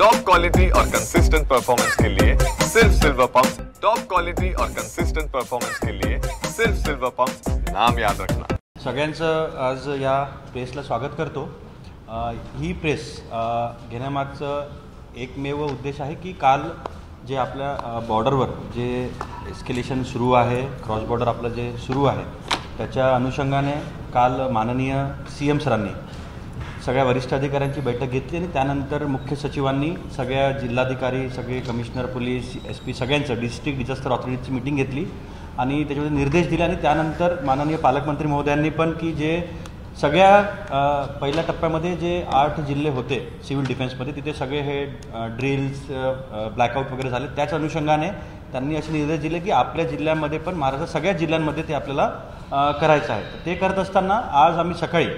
Top quality और consistent performance के लिए सिर्फ सिल्वर पंप्स। टॉप क्वालिटी और कंसिस्टेंट परफॉर्मेंस के लिए सिर्फ सिल्वर पंप्स, नाम याद रखना। सगळ्यांचं आज या प्रेसला स्वागत करतो। ही प्रेस घेण्यामागचं एकमेव उद्देश आहे की काल जे आपल्या बॉर्डरवर जे एस्केलेशन सुरू आहे, क्रॉस बॉर्डर आपलं जे सुरू आहे त्याच्या अनुषंगाने काल माननीय CM सरांनी सगळ्या वरिष्ठ अधिकाऱ्यांची बैठक घेतली आणि त्यानंतर मुख्य सचिवांनी सगळ्या जिल्हाधिकारी, सगळे कमिशनर पोलीस, SP सगळ्यांचं डिस्ट्रिक्ट डिझास्टर ऑथॉरिटीची मीटिंग घेतली आणि त्याच्यामध्ये निर्देश दिले आणि त्यानंतर माननीय पालकमंत्री महोदयांनी पण की जे सगळ्या पहिल्या टप्प्यामध्ये जे 8 जिल्हे होते सिव्हिल डिफेन्समध्ये तिथे सगळे हे ड्रिल्स, ब्लॅकआउट वगैरे झाले, त्याच अनुषंगाने त्यांनी असे निर्देश दिले की आपल्या जिल्ह्यामध्ये पण महाराष्ट्राच्या सगळ्या जिल्ह्यांमध्ये ते आपल्याला करायचं आहे। ते करत असताना आज आम्ही सकाळी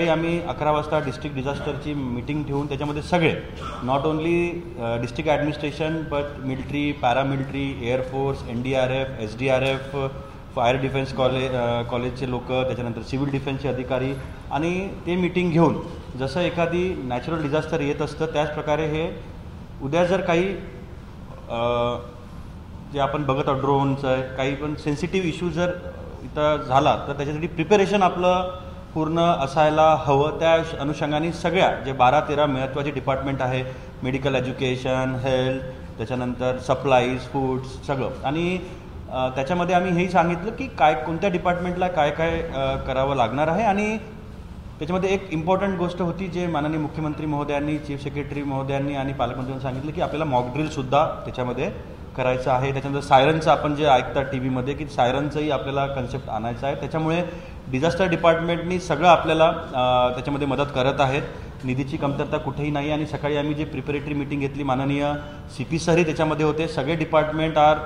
आम्ही 11 वाजता डिस्ट्रिक्ट डिझास्टरची मीटिंग ठेवून त्याच्यामध्ये सगळे not only district administration but military, paramilitary, air force, NDRF, SDRF, fire defence कॉलेजचे लोक, त्याच्यानंतर सिव्हिल डिफेन्सचे अधिकारी आणि ते मीटिंग घेऊन जसं एखादी नॅचरल डिझास्टर येत असतं त्याच प्रकारे हे उद्या जर काही जे आपण बघत आहोत ड्रोनचं काही पण सेन्सिटिव्ह इश्यू जर इथं झाला तर त्याच्यासाठी प्रिपरेशन आपलं पूर्ण असायला हवं। त्या अनुषंगाने सगळ्या जे 12-13 महत्त्वाचे डिपार्टमेंट आहे, मेडिकल एज्युकेशन, हेल्थ, त्याच्यानंतर सप्लाईज, फूड्स सगळं, आणि त्याच्यामध्ये आम्ही हेही सांगितलं की कोणत्या डिपार्टमेंटला काय करावं लागणार आहे। आणि त्याच्यामध्ये एक इम्पॉर्टंट गोष्ट होती जे माननीय मुख्यमंत्री महोदयांनी, चीफ सेक्रेटरी महोदयांनी आणि पालकमंत्र्यांनी सांगितलं की आपल्याला मॉक ड्रिलसुद्धा त्याच्यामध्ये करायचं आहे। त्याच्यानंतर सायरनचं आपण जे ऐकतात TV मध्ये की सायरनचंही आपल्याला कन्सेप्ट आणायचं आहे। त्याच्यामुळे डिझास्टर डिपार्टमेंटनी सगळं आपल्याला त्याच्यामध्ये मदत करत आहेत, निधीची कमतरता कुठेही नाही। आणि सकाळी आम्ही जे प्रिपरेटरी मीटिंग घेतली, माननीय CP सरही त्याच्यामध्ये होते, सगळे department are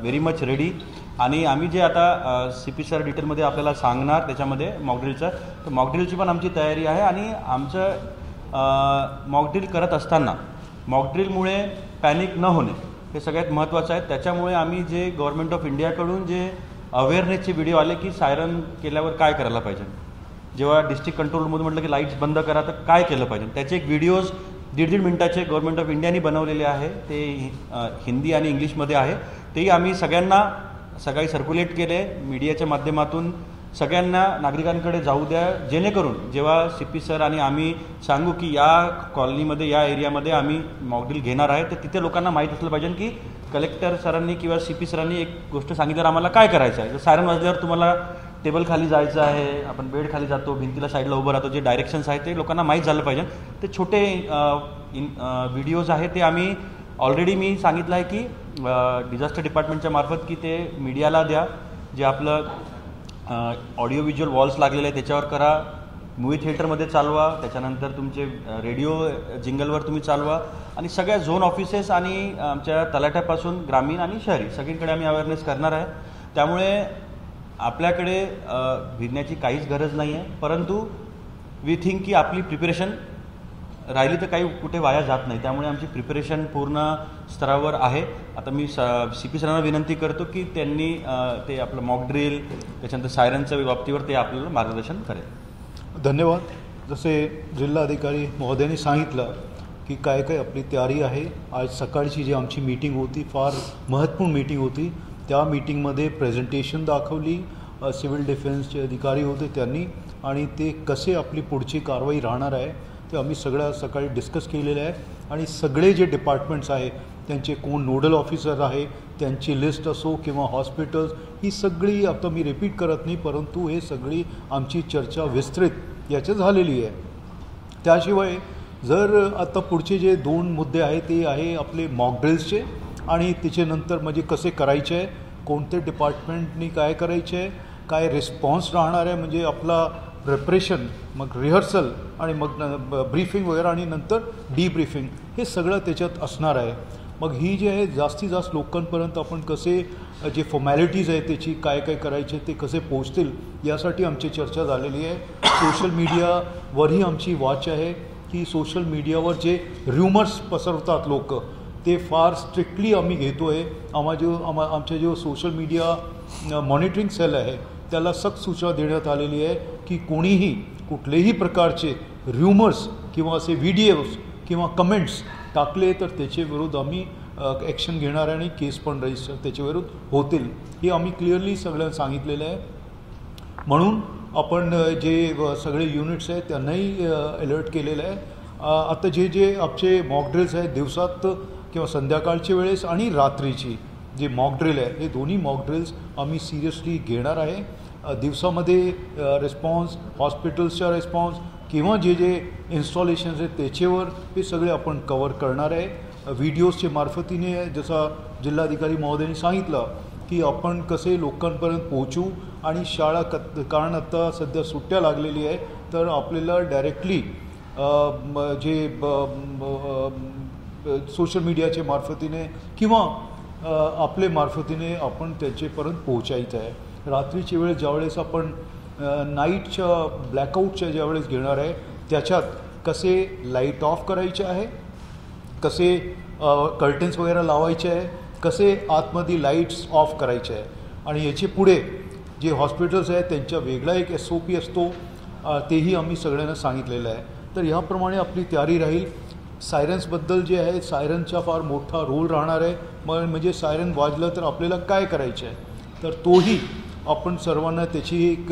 very much ready. आणि आम्ही जे आता CP सर डिटेलमध्ये आपल्याला सांगणार त्याच्यामध्ये मॉकड्रिलचं, तर मॉकड्रिलची पण आमची तयारी आहे। आणि आमचं मॉकड्रिल करत असताना मॉकड्रिलमुळे पॅनिक न होणे हे सगळ्यात महत्त्वाचं आहे। त्याच्यामुळे आम्ही जे गव्हर्नमेंट ऑफ इंडियाकडून जे अवेअरनेसचे व्हिडिओ आले की सायरन केल्यावर काय करायला पाहिजे, जेव्हा डिस्ट्रिक्ट कंट्रोल रूममध्ये म्हटलं की लाईट्स बंद करा तर काय केलं पाहिजे, त्याचे एक व्हिडिओज 1.5 मिनिटाचे गव्हर्नमेंट ऑफ इंडियाने बनवलेले आहे, ते हिंदी आणि इंग्लिशमध्ये आहे। तेही आम्ही सगळ्यांना सकाळी सर्क्युलेट केले मीडियाच्या माध्यमातून, सगळ्यांना नागरिकांकडे जाऊ द्या, जेणेकरून जेव्हा CP सर आणि आम्ही सांगू की या कॉलनीमध्ये, या एरियामध्ये आम्ही मॉकड्रिल घेणार आहे, तर तिथे लोकांना माहीत असलं पाहिजे की कलेक्टर सरांनी किंवा CP सरांनी एक गोष्ट सांगितल्यावर आम्हाला काय करायचं आहे। जर सायरन वाजल्यावर तुम्हाला टेबल खाली जायचं आहे, आपण बेड खाली जातो, भिंतीला साईडला उभं राहतो, जे डायरेक्शन्स आहेत ते लोकांना माहीत झालं पाहिजे। ते छोटे व्हिडिओज आहेत ते आम्ही ऑलरेडी मी सांगितलं आहे की डिझास्टर डिपार्टमेंटच्या मार्फत की ते मीडियाला द्या, जे आपलं ऑडिओ व्हिज्युअल वॉल्स लागलेले आहे त्याच्यावर करा, मूवी थिएटरमध्ये चालवा, त्याच्यानंतर तुमचे रेडिओ जिंगलवर तुम्ही चालवा, आणि सगळ्या झोन ऑफिसेस आणि आमच्या तलाठ्यापासून ग्रामीण आणि शहरी सगळीकडे आम्ही अवेअरनेस करणार आहे। त्यामुळे आपल्याकडे भिडण्याची काहीच गरज नाही आहे, परंतु वी थिंक की आपली प्रिपरेशन राहिली तर काही कुठे वाया जात नाही, त्यामुळे आमची प्रिपरेशन पूर्ण स्तरावर आहे। आता मी CP सरांना विनंती करतो की त्यांनी ते आपलं मॉक ड्रिल, त्याच्यानंतर सायरनच्या बाबतीवर ते आपल्याला मार्गदर्शन करेल। धन्यवाद। जसे जिल्हाधिकारी महोदयांनी सांगितलं की काय आपली तयारी आहे। आज सकाळची जी आमची मीटिंग होती फार महत्त्वपूर्ण मीटिंग होती, त्या मीटिंगमध्ये प्रेझेंटेशन दाखवली, सिव्हिल डिफेन्सचे अधिकारी होते त्यांनी, आणि ते कसे आपली पुढची कारवाई राहणार आहे ते आम्ही सगळ्या सकाळी डिस्कस केलेलं आहे। आणि सगळे जे डिपार्टमेंट्स आहे त्यांचे कोण नोडल ऑफिसर आहे त्यांची लिस्ट असो किंवा हॉस्पिटल्स, ही सगळी आता मी रिपीट करत नाही, परंतु हे सगळी आमची चर्चा विस्तृत याची झालेली आहे। त्याशिवाय जर आता पुढचे जे 2 मुद्दे आहे ते आहे आपले मॉक ड्रिल्सचे, आणि त्याच्यानंतर म्हणजे कसे करायचे आहे, कोणते डिपार्टमेंटनी काय करायचे आहे, काय रिस्पॉन्स राहणार आहे, म्हणजे आपला प्रिपरेशन, मग रिहर्सल आणि मग ब्रीफिंग वगैरे आणि नंतर डीब्रीफिंग, हे सगळं त्याच्यात असणार आहे। मग ही जी आहे जास्तीत जास्त लोकांपर्यंत आपण कसे जे फॉर्मॅलिटीज आहे त्याची काय करायचे ते कसे पोहोचतील यासाठी आमची चर्चा झालेली आहे। सोशल मीडियावरही आमची वाच आहे की सोशल मीडियावर जे र्युमर्स पसरवतात लोक ते फार स्ट्रिक्टली आम्ही घेतो आहे। आमच्या जो सोशल मीडिया मॉनिटरिंग सेल आहे त्याला सक्त सूचना देण्यात आलेली आहे की कोणीही कुठलेही प्रकारचे र्युमर्स किंवा असे व्हिडिओज किंवा कमेंट्स टाकले तर त्याचे विरुद्ध आम्ही ॲक्शन घेणार आणि केस पण रजिस्टर त्याच्याविरुद्ध होतील हे आम्ही क्लिअरली सगळ्यांना सांगितलेलं आहे. म्हणून आपण जे सगळे युनिट्स आहेत त्यांनाही अलर्ट केलेलं आहे. आता जे आमचे मॉक ड्रिल्स आहेत दिवसात किंवा संध्याकाळच्या वेळेस आणि रात्रीची जे मॉक ड्रिल आहे हे दोन्ही मॉक ड्रिल्स आम्ही सिरियसली घेणार आहे. दिवसामध्ये रिस्पॉन्स हॉस्पिटल्सचा रिस्पॉन्स किंवा जे इन्स्टॉलेशन्स आहेत त्याच्यावर हे सगळे आपण कवर करणार आहे. व्हिडिओजच्या मार्फतीने जसा जिल्हाधिकारी महोदयांनी सांगितलं की आपण कसे लोकांपर्यंत पोहोचू आणि शाळा कारण आता सध्या सुट्ट्या लागलेली आहे तर आपल्याला डायरेक्टली जे सोशल मीडियाच्या मार्फतीने किंवा आपले मार्फतीने आपण त्याच्यापर्यंत पोहोचायचं आहे. रात्रीच्या वेळेस ज्यावेळेस आपण नाईटच्या ब्लॅकआउटच्या ज्यावेळेस घेणार आहे त्याच्यात कसे लाईट ऑफ करायचे आहे, कसे कर्टन्स वगैरे लावायचे आहे, कसे आतमध्ये लाईट्स ऑफ करायचे आहे आणि याचे पुढे जे हॉस्पिटल्स आहेत त्यांचा वेगळा एक SOP असतो तेही आम्ही सगळ्यांना सांगितलेलं आहे. तर ह्याप्रमाणे आपली तयारी राहील. सायरन्सबद्दल जे आहे सायरनचा फार मोठा रोल राहणार आहे. म्हणजे सायरन वाजलं तर आपल्याला काय करायचं आहे तर तोही आपण सर्वांना त्याची एक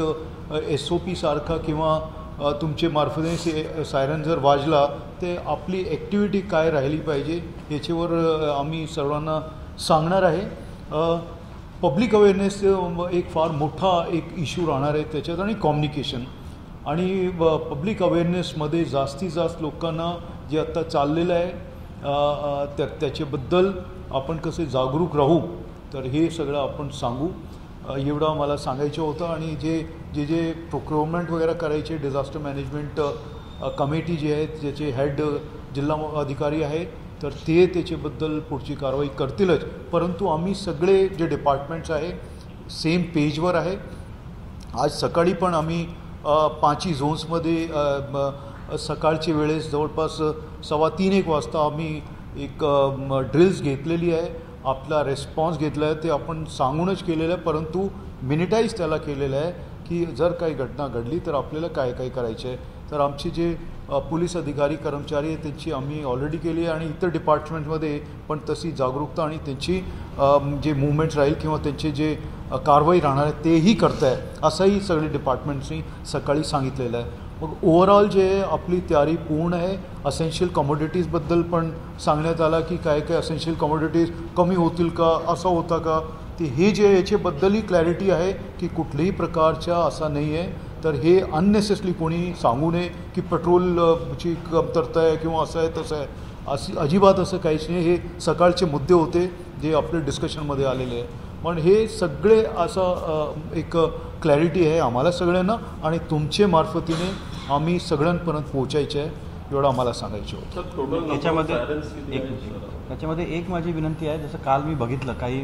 SOP सारखा किंवा तुमचे मार्फतीने सायरन जर वाजला ते आपली ॲक्टिव्हिटी काय राहिली पाहिजे याच्यावर आम्ही सर्वांना सांगणार आहे. पब्लिक अवेअरनेस एक फार मोठा एक इश्यू राहणार आहे त्याच्यात आणि कम्युनिकेशन आणि पब्लिक अवेअरनेसमध्ये जास्तीत जास्त लोकांना जे आत्ता चाललेलं आहे त्याच्याबद्दल आपण कसे जागरूक राहू तर हे सगळं आपण सांगू. एवढं मला सांगायचं होतं. आणि जे प्रोक्युरमेंट वगैरे करायचे डिझास्टर मॅनेजमेंट कमिटी जे आहेत ज्याचे हेड जिल्हा अधिकारी आहे तर ते त्याच्याबद्दल पुढची कारवाई करतीलच. परंतु आम्ही सगळे जे डिपार्टमेंट्स आहे सेम पेजवर आहे. आज सकाळी पण आम्ही 5 झोन्समध्ये सकाळच्या वेळेस जवळपास 2:15-1 वाजता आम्ही एक ड्रिल्स घेतलेली आहे. आपला रिस्पॉन्स घेतला आहे ते आपण सांगूनच केलेलं आहे परंतु मिनिटाईज त्याला केलेलं आहे की जर काही घटना घडली तर आपल्याला काय काय करायचं आहे. तर आमचे जे पोलीस अधिकारी कर्मचारी आहेत त्यांची आम्ही ऑलरेडी केली आहे आणि इतर डिपार्टमेंटमध्ये पण तशी जागरूकता आणि त्यांची जे मुवमेंट्स राहील किंवा त्यांचे जे कारवाई राहणार आहे तेही करत आहे असंही सगळे डिपार्टमेंट्सनी सकाळी सांगितलेलं आहे. मग ओव्हरऑल जे आपली तयारी पूर्ण आहे. असेन्शियल कमोडिटीजबद्दल पण सांगण्यात आलं की काय काय असेन्शियल कमोडिटीज कमी होतील का असा होता का ते हे जे याच्याबद्दलही क्लॅरिटी आहे की कुठल्याही प्रकारच्या असा नाही आहे. तर हे अननेसेसरी कोणी सांगू नये की पेट्रोलची कमतरता आहे किंवा असं आहे तसं आहे अजिबात असं काहीच नाही. हे सकाळचे मुद्दे होते जे आपल्या डिस्कशनमध्ये आलेले आहे. पण हे सगळे असं एक क्लॅरिटी आहे आम्हाला सगळ्यांना आणि तुमचे मार्फतीने आम्ही सगळ्यांपर्यंत पोहोचायचे आहे एवढं आम्हाला सांगायचं होतं. याच्यामध्ये एक माझी विनंती आहे. जसं काल मी बघितलं काही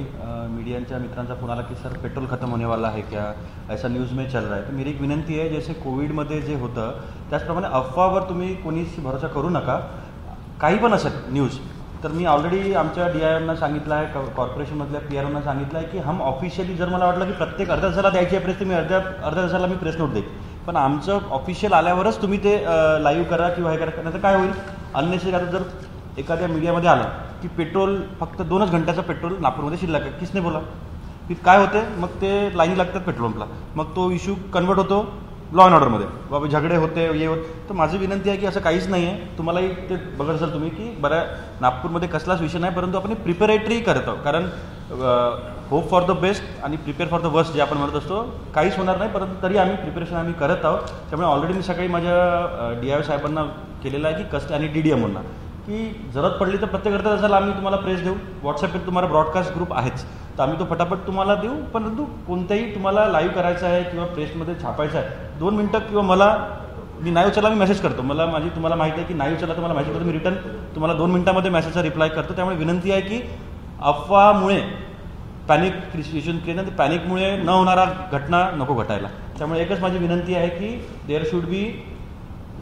मीडियाच्या मित्रांचा फोन आला की सर पेट्रोल खत्म होने वाला है क्या ऐसा न्यूज़ में चल रहा है. तर मेरी एक विनंती आहे जसे कोविडमध्ये जे होतं त्याचप्रमाणे अफवावर तुम्ही कोणीच भरोसा करू नका. काही पण असेल न्यूज़ तर मी ऑलरेडी आमच्या DIMना सांगितलं आहे कॉर्पोरेशनमधल्या PROना सांगितलं आहे की हम ऑफिशियली जर मला वाटलं की प्रत्येक अर्ध्या तासाला द्यायची आहे प्रेस तर मी अर्ध्या तासाला मी प्रेस नोट देईन. पण आमचं ऑफिशियल आल्यावरच तुम्ही ते लाईव्ह करा किंवा हे करा. नाही तर काय होईल अननेसेसरी आता जर एखाद्या मीडियामध्ये आलं की पेट्रोल फक्त 2च घंट्याचं पेट्रोल नागपूरमध्ये शिल्लक आहे किसने बोला की काय होते मग ते लाईन लागतात पेट्रोल पंपला. मग तो इश्यू कन्वर्ट होतो लॉ अँड ऑर्डरमध्ये बाबा झगडे होते हे होत. तर माझी विनंती आहे की असं काहीच नाही आहे. तुम्हालाही ते बघत असाल तुम्ही की बऱ्या नागपूरमध्ये कसलाच विषय नाही परंतु आपण प्रिपेरेटरी करत आहोत. कारण होप फॉर द बेस्ट आणि प्रिपेअर फॉर द वर्स्ट जे आपण म्हणत असतो काहीच होणार नाही परंतु तरी आम्ही प्रिपरेशन आम्ही करत आहोत. त्यामुळे ऑलरेडी मी सकाळी माझ्या DIO साहेबांना केलेलं आहे की कस्ट आणि DDMOंना की जरूरत पडली तर प्रत्येक अर्ध्या तासाला आम्ही तुम्हाला प्रेस देऊ. व्हॉट्सअपवर तुम्हाला ब्रॉडकास्ट ग्रुप आहेच तर आम्ही तो फटाफट तुम्हाला देऊ. परंतु कोणत्याही तुम्हाला लाईव्ह करायचं आहे किंवा प्रेसमध्ये छापायचं आहे 2 मिनटं किंवा मला मी नाही उचलला मी मेसेज करतो. मला तुम्हाला माहिती आहे की नाही उचलला तर मला मेसेज करतो मी रिटर्न तुम्हाला 2 मिनटामध्ये मेसेजचा रिप्लाय करतो. त्यामुळे विनंती आहे की अफवामुळे पॅनिक सिच्युएशन क्रिएट ते पॅनिकमुळे न होणारा घटना नको घटायला. त्यामुळे एकच माझी विनंती आहे की there should be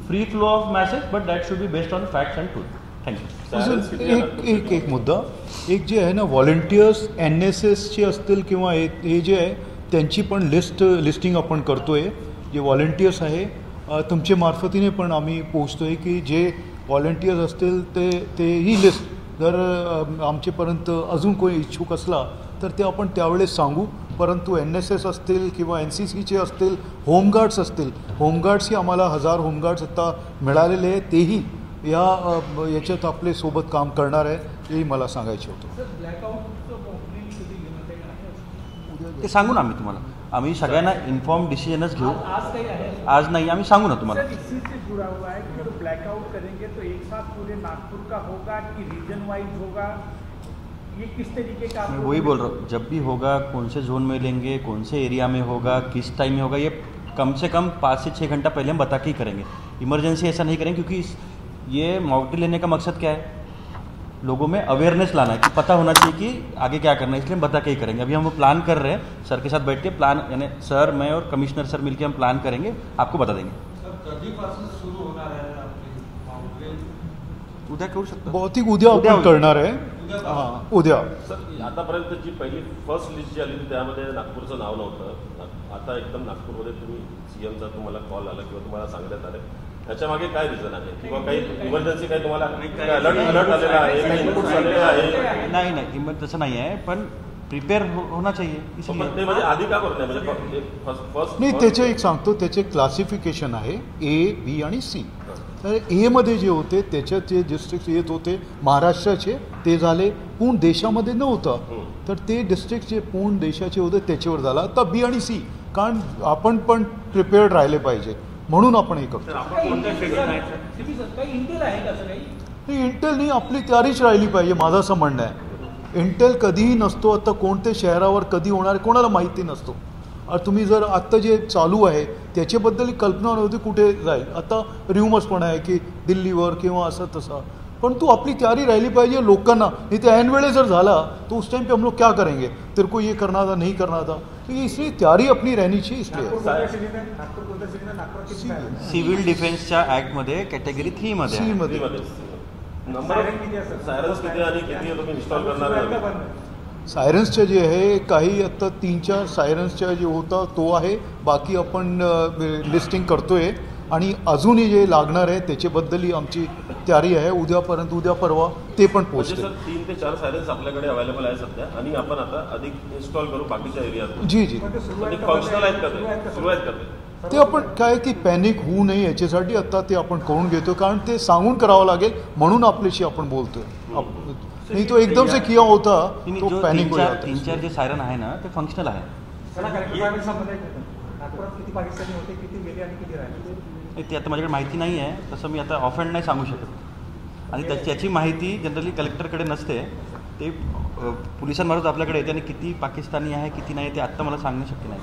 free flow of message but that should be based on facts and truth. एक मुद्दा एक जे आहे ना व्हॉलंटियर्स NSSचे असतील किंवा हे जे आहे त्यांची पण लिस्टिंग आपण करतो आहे. जे व्हॉलंटियर्स आहे तुमच्या मार्फतीने पण आम्ही पोहोचतो आहे की जे व्हॉलेंटियर्स असतील ही लिस्ट जर आमच्यापर्यंत अजून कोणी इच्छुक असला तर ते आपण त्यावेळेस सांगू. परंतु NSS असतील किंवा NCCचे असतील, होमगार्ड्स असतील, होमगार्ड्सही आम्हाला 1000 होमगार्ड्स आता मिळालेले आहेत, तेही याच्यात आपले सोबत काम करणार आहे, हेही मला सांगायचं होतं. ते सांगू ना आम्ही तुम्हाला. आम्ही सगळ्यांना इन्फॉर्म डिसिजनच घेऊ. आज नाही, आम्ही सांगू ना तुम्हाला. जुड़ा हुआ है कि जो ब्लैकआउट करेंगे तो एक साथ पूरे नागपुर का होगा कि रीजन वाइज होगा, ये किस तरीके का? मैं वही बोल रहा हूँ, जब भी होगा कौन से जोन में लेंगे, कौन से एरिया में होगा, किस टाइम में होगा, ये कम से कम 5 से 6 घंटा पहले हम बता के ही करेंगे. इमरजेंसी ऐसा नहीं करेंगे, क्योंकि ये मॉक ड्रिल लेने का मकसद क्या है, लोगों में अवेयरनेस लाना है कि पता होना चाहिए कि आगे क्या करना है, इसलिए हम बता के ही करेंगे. अभी हम वो प्लान कर रहे हैं, सर के साथ बैठ के प्लान, यानी सर, मैं और कमिश्नर सर मिलकर हम प्लान करेंगे, आपको बता देंगे. उद्या करू शकतो, बहुतेक उद्या आपण करणार आहे. हां, उद्या. सर, आतापर्यंत जी पहिली फर्स्ट लिस्ट जी आली होती त्यामध्ये नागपूरचं नाव नव्हतं. आता एकदम नागपूरमध्ये तुम्ही CMचा तुम्हाला कॉल आला किंवा तुम्हाला सांगण्यात आलं, त्याच्यामागे काय रिझन आहे किंवा काही इमर्जन्सी काही तुम्हाला अलर्ट आलेला आहे, काही इनपुट्स आलेले आहे? नाही, तसं नाही आहे, पण प्रिपेअर होना चाहिए. ते म्हणजे आधी का करत नाही, म्हणजे फर्स्ट नाही, त्याचे एक सांगतो, त्याचे क्लासिफिकेशन आहे A, B आणि C. तर एमध्ये जे होते त्याच्यात जे डिस्ट्रिक्ट येत होते महाराष्ट्राचे, ते झाले. पूर्ण देशामध्ये नव्हतं, तर ते डिस्ट्रिक्ट जे पूर्ण देशाचे होते त्याच्यावर झाला. आता B आणि C, कारण आपण पण प्रिपेअर्ड राहिले पाहिजे म्हणून आपण हे करतो. इंटेल नाही, आपली तयारीच राहिली पाहिजे, माझं असं म्हणणं आहे. इंटेल कधीही नसतो. आता कोणत्या शहरावर कधी होणार कोणाला माहिती नसतो. तुम्ही जर आत्ता जे चालू आहे त्याच्याबद्दल कल्पना नव्हती कुठे जाईल. आता रिमर्स पण आहे की दिल्लीवर किंवा असं तसं, परंतु आपली तयारी राहिली पाहिजे लोकांना. नहीं तो ऐन वेळे जर झाला तो उस टाइम पे हम लोग क्या करेंगे, तेरे को ये करना था, नहीं करना था. तो इसलिए तयारी अपनी रहनी चाहिए. इसलिए सिव्हिल डिफेन्सच्या ॲक्टमध्ये कॅटेगरी 3 मध्ये सायरन्स किती आणि किती तुम्ही इन्स्टॉल करणार आहे? सायरन्सच्या जे आहे काही आता 3-4 सायरन्सच्या जे होता तो आहे. बाकी आपण लिस्टिंग करतोय आणि अजूनही जे लागणार आहे त्याच्याबद्दलही आमची तयारी आहे. उद्यापर्यंत, उद्या परवा ते पण पोहोचते. 3 ते 4 सायरन्स आपल्याकडे अवेलेबल आहे सध्या आणि आपण आता अधिक इन्स्टॉल करू बाकीच्या एरियात. जी फंक्शनल आहेत का ते? सुरू आहेत का ते? ते आपण काय की पॅनिक होऊ नये याच्यासाठी आता ते आपण करून घेतो, कारण ते सांगून करावं लागेल म्हणून आपल्याशी आपण बोलतोय. नाही तो एकदम से किया होता तो पॅनिक हो जाता. 3-4 जे सायरन आहे ना ते फंक्शनल आहे. ते आता माझ्याकडे माहिती नाही आहे, तसं मी आता ऑफहँड नाही सांगू शकत. आणि त्याची माहिती जनरली कलेक्टरकडे नसते, ते पोलिसांमार्फत आपल्याकडे येते. आणि किती पाकिस्तानी आहे किती नाही ते आत्ता मला सांगणं शक्य नाही.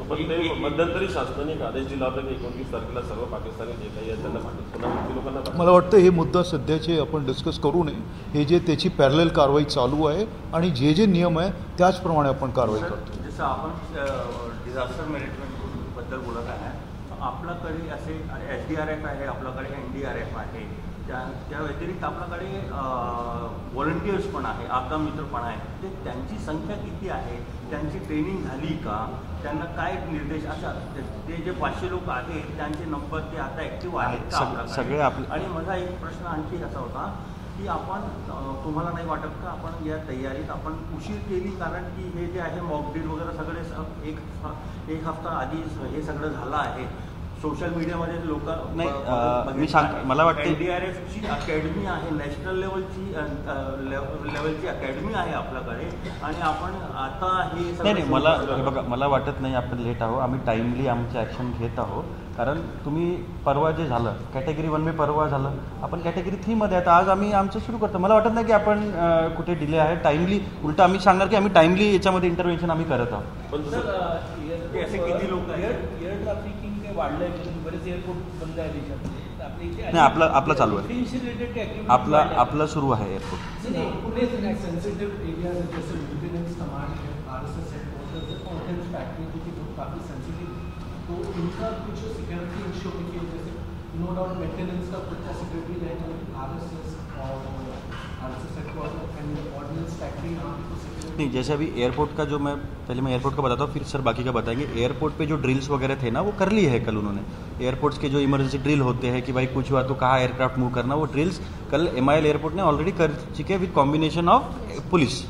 पण ते मध्यंतरी शासनाने एक आदेश दिला होता की 29 तारखेला सर्व पाकिस्तानी जे काही आहेत त्यांना पुन्हा लोकांना. मला वाटतं हे मुद्दा सध्याचे आपण डिस्कस करू नये. हे जे त्याची पॅरलल कारवाई चालू आहे आणि जे जे नियम आहे त्याचप्रमाणे आपण कारवाई करतो. जसं आपण डिझास्टर मॅनेजमेंटबद्दल बोलत आहे, आपल्याकडे असे SDRF आहे, आपल्याकडे NDRF आहे, त्या व्यतिरिक्त आपल्याकडे व्हॉलंटियर्स पण आहे, आपदा मित्र पण आहे. ते त्यांची संख्या किती आहे, त्यांची ट्रेनिंग झाली का, त्यांना काय निर्देश, अशा ते जे 500 लोक आहेत त्यांचे नंबर ते आता ॲक्टिव्ह आहेत का सगळे आपले. आणि माझा एक प्रश्न आणखी असा होता की आपण तुम्हाला नाही वाटत का आपण या तयारीत आपण उशीर केली, कारण की हे जे आहे मॉकड्रिल वगैरे सगळे एक हफ्ता आधी हे सगळं झालं आहे. सोशल मीडियामध्ये लोक नाही, मी सांग, मला वाटतं NDRFची अकॅडमी आहे, नॅशनल लेवलची अकॅडमी आहे आपल्याकडे, आणि आपण आता हे नाही मला बघा, मला वाटत नाही आपण लेट आहो. आम्ही टाईमली आमचं ॲक्शन घेत आहोत. कारण तुम्ही परवा जे झालं कॅटेगरी 1 परवा झालं, आपण कॅटेगरी 3 मध्ये आता आज आम्ही आमचं सुरू करतो. मला वाटत नाही की आपण कुठे डिले आहे. टाईमली उलट आम्ही सांगणार की आम्ही टाईमली याच्यामध्ये इंटरव्हेन्शन आम्ही करत आहोत. असे किती लोक एअर ट्रॅफिकिंग वाढलंय, बरेच एअरपोर्ट बंद आहे देशात. नाही, आपलं चालू आहे, आपलं सुरू आहे एअरपोर्ट. सेंसिटिव्ह एरिया जैसे मेंटेनेंस कमांड है, RSS हेडक्वार्टर और हेल्थ फैक्ट्री जो कि काफ़ी सेंसिटिव, तो इनका कुछ सिक्योरिटी इंश्योर किए, जैसे नो डाउट मेंटेनेंस का कुछ सेक्रेटरी रहेगा, RSS और RSS headquarter end ordnance factory यहाँ की सिक्योरिटी नहीं, जैसे अभी एयरपोर्ट का जो मैं एयरपोर्ट का बताता हूँ, फिर सर बाकी का बताएंगे। एयरपोर्ट पे जो ड्रिल्स वगैरह थे ना, वो कर लिए है कल उन्होंने। एयरपोर्ट्स के जो इमरजेंसी ड्रिल होते हैं कि भाई कुछ हुआ तो कहाँ एयरक्राफ्ट मूव करना, वो ड्रिल्स कल MIL एयरपोर्ट ने ऑलरेडी कर चुके हैं विद कॉम्बिनेशन ऑफ पुलिस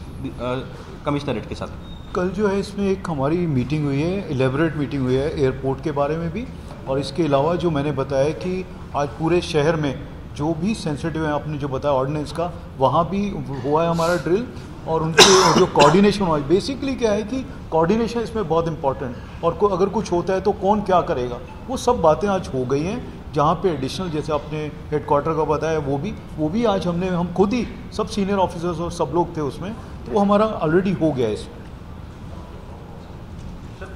कमिश्नरेट के साथ। कल जो है इसमें एक हमारी मीटिंग हुई है, एलेबरेट मीटिंग हुई है एयरपोर्ट के बारे में भी, और इसके अलावा जो मैंने बताया कि आज पूरे शहर में जो भी सेंसिटिव है, आपने जो बताया ऑर्डिनेंस का, वहाँ भी हुआ है हमारा ड्रिल, और उनके जो कोऑर्डिनेशन हुआ है। बेसिकली क्या है कि कोऑर्डिनेशन इसमें बहुत इंपॉर्टेंट, और अगर कुछ होता है तो कौन क्या करेगा, वो सब बातें आज हो गई हैं। जहाँ पे एडिशनल जैसे आपने हेडक्वार्टर का बताया, वो भी आज हम खुद ही सब सीनियर ऑफिसर्स और सब लोग थे उसमें, तो वो हमारा ऑलरेडी हो गया है इसमें।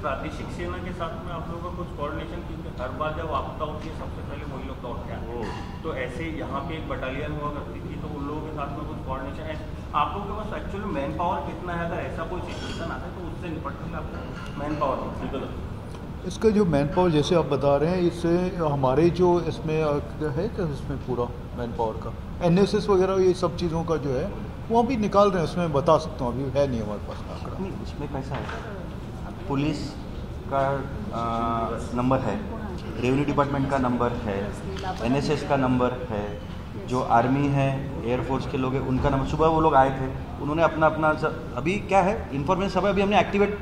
प्रादेशिक सेना के साथ में आप लोगों का कुछ कोऑर्डिनेशन, क्योंकि हर बार जब आपदा होती है सबसे पहले वही लोग दौड़ते हैं, तो ऐसे यहाँ पे एक बटालियन हुआ करती थी, तो उन लोगों के साथ में कुछ कोऑर्डिनेशन है आप लोगों के पास? एक्चुअली मैन पावर कितना है? अगर ऐसा कोई सिचुएशन आता है तो उससे निपटने में आपको मैन पावर कितना? इसका जो मैन पावर जैसे आप बता रहे हैं, इससे हमारे जो इसमें है कि इसमें पूरा मैन पावर का NSS वगैरह ये सब चीज़ों का जो है वो अभी निकाल रहे हैं, उसमें बता सकता हूँ, अभी है नहीं हमारे पास आंकड़ा। नहीं, उसमें कैसा है, पुलिस का नंबर है, रेवेन्यू डिपार्टमेंट का नंबर है, NSS का नंबर है, जो आर्मी है, एयरफोर्स के लोग हैं उनका नंबर। सुबह वो लोग आए थे, उन्होंने अपना अभी क्या है इन्फॉर्मेशन सब अभी हमने एक्टिवेट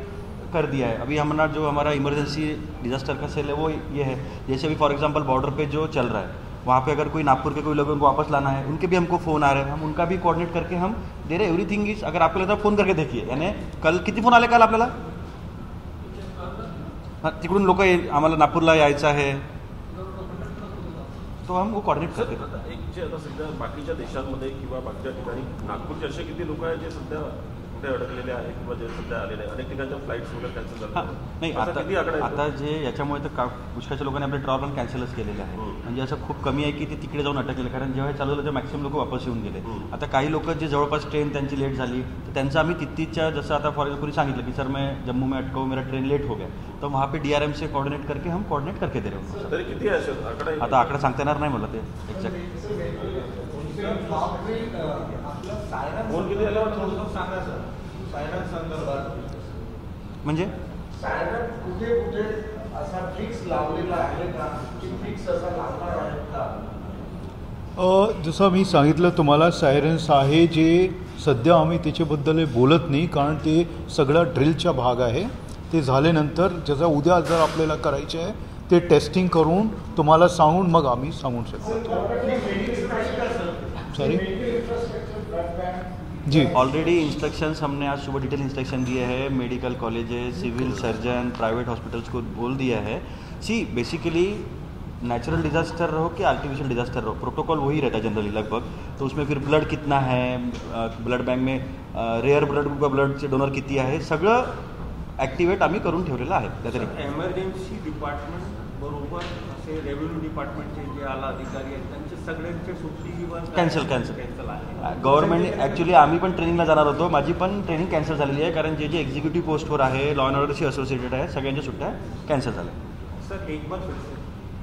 कर दिया है। अभी हमारा इमरजेंसी डिजास्टर का सेल है वो ये है। जैसे अभी फॉर एग्जांपल बॉर्डर पे जो चल रहा है, वहाँ पे अगर कोई नागपुर के कोई लोग उनको वापस लाना है, उनके भी हमको फ़ोन आ रहे हैं, हम उनका भी कोऑर्डिनेट करके हम दे रहे। एवरीथिंग इज, अगर आपको लगता है फ़ोन करके देखिए, यानी कल किती फोन आले काल आपल्याला, हां तिकडून लोक आम्हाला नागपूरला यायचं आहे, तो हम वो कोऑर्डिनेट करते हैं। एक जे आता सध्या बाकीच्या देशांमध्ये किंवा बाकीच्या ठिकाणी नागपूरचे असे किती लोक आहेत जे सध्या कुठे अडकलेले आहेत किंवा जे सध्या आलेले आहेत, अनेक ठिकाणच्या फ्लाईट्स वगैरे कॅन्सल झाल्या, नाही आता जे याच्यामुळे तर पुष्कळच्या लोकांनी आपले ट्रॅव्हल पण कॅन्सलच केलेले आहे, म्हणजे असं खूप कमी आहे की ते तिकडे जाऊन अटकलेले, कारण जेव्हा चालू झालं तेव्हा मॅक्सिमम लोक वापस येऊन गेले। आता काही लोक जे जवळपास ट्रेन त्यांची लेट झाली तर त्यांचं आम्ही तिथच्या, जसं आता फॉर कोणी सांगितलं की सर मैं जम्मू में अटका हूँ, मेरा ट्रेन लेट हो गया, तो वहाँ पे DRM से कोऑर्डिनेट करके हम कोऑर्डिनेट करके दे रहे हैं। तरी किती आहे आकडा? आता आकडा सांगता येणार नाही मला ते एक्झॅक्ट। फोन किती आला म्हणजे सायरन कुठे कुठे असा फिक्स लावलेला आहे का, की फिक्स असा लावणार आहे का? जसं मी सांगितलं तुम्हाला, सायरन्स आहे जे सध्या आम्ही त्याच्याबद्दल बोलत नाही, कारण ते सगळा ड्रिलचा भाग आहे। ते झाल्यानंतर जसं उद्या जर आपल्याला करायचे आहे ते टेस्टिंग करून तुम्हाला सांगून मग आम्ही सांगू शकतो। सॉरी जी, ऑलरेडी इंस्ट्रक्शंस हमने आज सुबह डिटेल इंस्ट्रक्शन दिए हैं, medical colleges, civil surgeon, private hospitals को बोल दिया है। सी बेसिकली नेचुरल डिजास्टर रहो कि आर्टिफिशियल डिजास्टर रहो, प्रोटोकॉल वही रहता है जनरली लगभग। तो उसमें फिर ब्लड कितना है, ब्लड बैंक में रेअर ब्लड ग्रुप का ब्लडचे डोनर किती आहे, सगळं ॲक्टिवेट आम्ही करून ठेवलेलं आहे। त्यातरी एमर्जन्सी डिपार्टमेंट बरोबर असे रेव्हेन्यू डिपार्टमेंटचे जे आला अधिकारी आहेत त्यांचे सगळ्यांचे सुट्टी कॅन्सल आहे। गव्हर्नमेंट ॲक्च्युली आम्ही पण ट्रेनिंगला जाणार होतो, माझी पण ट्रेनिंग कॅन्सल झालेली आहे, कारण जे जे एक्झिक्युटिव्ह पोस्टवर आहे, लॉ अँड ऑर्डरशी असोसिएटेड आहे, सगळ्यांच्या सुट्ट्या कॅन्सल झाल्या। सर एक बार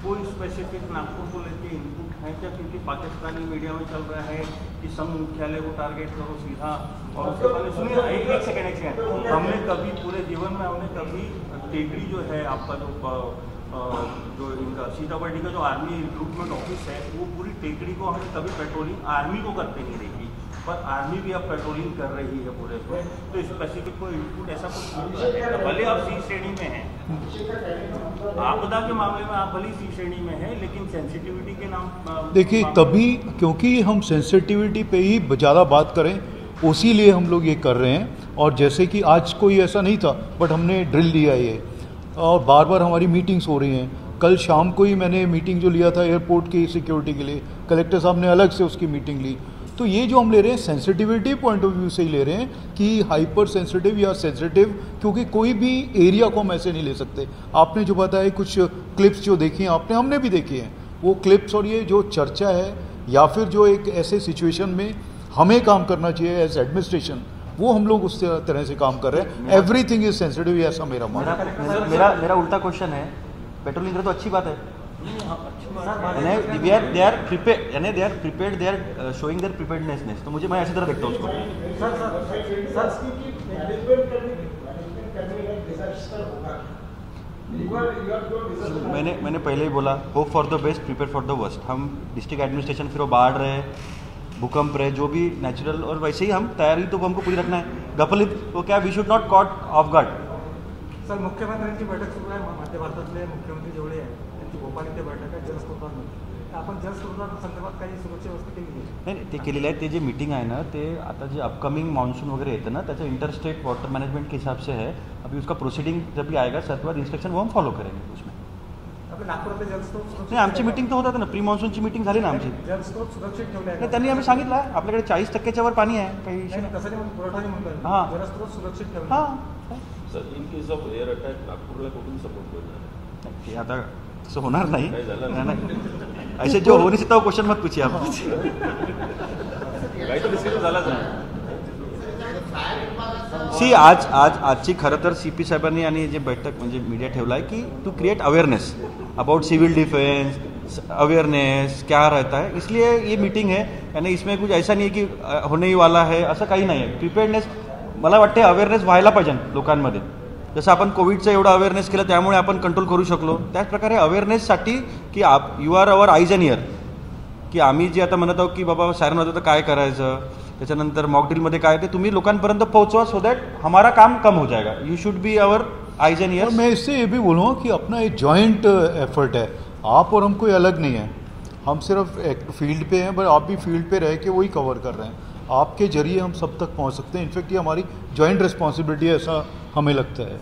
कोई स्पेसिफिक नागपुर को लेकर इनपुट है क्या, क्योंकि पाकिस्तानी मीडिया में चल रहा है कि संघ मुख्यालय को टारगेट करो सीधा, और उसके बाद सुनिए एक सेकेंड, हमने कभी पूरे जीवन में हमने कभी टेकड़ी जो है आपका जो इनका सीतामढ़ी का जो आर्मी रिक्रूटमेंट ऑफिस है, वो पूरी टेकड़ी को हमने कभी पेट्रोलिंग आर्मी को करते नहीं देखी, पर आर्मी भी अब पेट्रोलिंग कर रही है पूरे पे। तो स्पेसिफिक कोई इनपुट ऐसा कुछ है, भले आप C श्रेणी में हैं, आपदा के मामले में आप भले C श्रेणी में हैं, लेकिन सेंसिटिविटी के नाम देखिए तभी, क्योंकि हम सेंसिटिविटी पे ही ज़्यादा बात करें, उसी लिए हम लोग ये कर रहे हैं। और जैसे कि आज कोई ऐसा नहीं था, बट हमने ड्रिल लिया ये, और बार बार हमारी मीटिंग्स हो रही हैं। कल शाम को ही मैंने मीटिंग जो लिया था एयरपोर्ट की सिक्योरिटी के लिए, कलेक्टर साहब ने अलग से उसकी मीटिंग ली। तो ये जो हम ले रहे हैं सेंसिटिविटी पॉइंट ऑफ व्यू से ही ले रहे हैं कि हाइपर सेंसिटिव या सेंसिटिव, क्योंकि कोई भी एरिया को हम ऐसे नहीं ले सकते। आपने जो बताया कुछ क्लिप्स जो देखी हैं आपने, हमने भी देखी हैं वो क्लिप्स, और ये जो चर्चा है या फिर जो एक ऐसे सिचुएशन में हमें काम करना चाहिए एज एडमिनिस्ट्रेशन, वो हम लोग उस तरह से काम कर रहे हैं। एवरीथिंग इज सेंसिटिव, ऐसा मेरा मानना है। मेरा उल्टा क्वेश्चन है, पेट्रोलिंग करे तो अच्छी बात है, यानी दे आर प्रिपेयर, यानी they are prepared, they are showing there preparedness. तो मुझे मैं ऐसी तरह देखता हूँ उसको. मैंने पहले ही बोला, hope for the best, prepare for the worst. हम डिस्ट्रिक्ट एडमिनिस्ट्रेशन फिर वो बाढ़ रहे, भूकंप रहे, जो भी नेचुरल, और वैसे ही हम तैयारी तो हमको पूरी रखना है. गफलित तो क्या, we should not caught off guard. Sir, मुख्यमंत्र्यांची बैठक सुरू आहे. मध्य भारतातले मुख्यमंत्री जेवढे आहेत त्यांची भोपाळ इथे बैठक आहे जलस्रोतांमध्ये. आपण जलस्रोतांसंदर्भात काही सुरक्षा व्यवस्था केली आहे? नाही, ते केलेलं आहे. ते जे मीटिंग आहे ना, ते आता जे अपकमिंग मानसून वगैरह येतं ना, त्याच्या इंटरस्टेट वाटर मैनेजमेंट के हिसाब से है. अभी उसका प्रोसीडिंग जब भी आएगा सत्वाद इंस्ट्रक्शन वो हम फॉलो करेंगे उसमें. आपल्या नागपुरातले जलस्रोत नाही, आमची मीटिंग तर होतात ना, प्री मान्सूनची मीटिंग झाली ना आमची. जलस्रोत सुरक्षित ठेवले नाही, आहे. त्यांनी आम्ही सांगितलं आहे आपल्याकडे 40% वर पाणी आहे, काही इश्यू नाही. तसं नाही, पुरवठा नाही म्हणतो. हां. जलस्रोत सुरक्षित ठेवले. हां, sir, in case of air attack नागपूरला कुठून सपोर्ट करणार? ते आता तसं होणार नाही. काही झालं नाही, ऐसे जो हो नहीं सकता वो क्वेश्चन मत पूछिए आप. काहीतरी डिसिजन झालाच नाही. सी आजची खरं तर CP साहेबांनी आणि जे बैठक म्हणजे मीडिया ठेवला है कि to create awareness about civil defence, awareness क्या रहता है, इसलिए ये मीटिंग है. यानी इसमें कुछ ऐसा नहीं है की होने ही वाला है, असं काही नाही आहे. प्रिपेअर्डनेस मला वाटते अवेअरनेस व्हायला पाहिजे लोकांमध्ये. जसं आपण कोविडचं एवढं अवेअरनेस केलं त्यामुळे आपण कंट्रोल करू शकलो, त्याचप्रकारे अवेअरनेससाठी की you are our eyes and year, की आम्ही जे आता म्हणत आहोत की बाबा सायरन वाजवतं तर काय करायचं, त्याच्यानंतर मॉकड्रिलमध्ये काय, ते तुम्ही लोकांपर्यंत पोहोचवा, सो दॅट हमारा काम कम हो जाएगा. You should be our eyes end years. मैं इससे ये भी बोलूँगा कि अपना एक जॉइंट एफर्ट है. आप और हम कोई अलग नहीं है, हम सिर्फ एक फील्ड पे हैं, बट आप भी फील्ड पे रह के वही कवर कर रहे हैं. आपके जरिए हम सब तक पहुंच सकते हैं. इनफैक्ट ये हमारी जॉइंट रिस्पॉन्सिबिलिटी है, ऐसा हमें लगता है.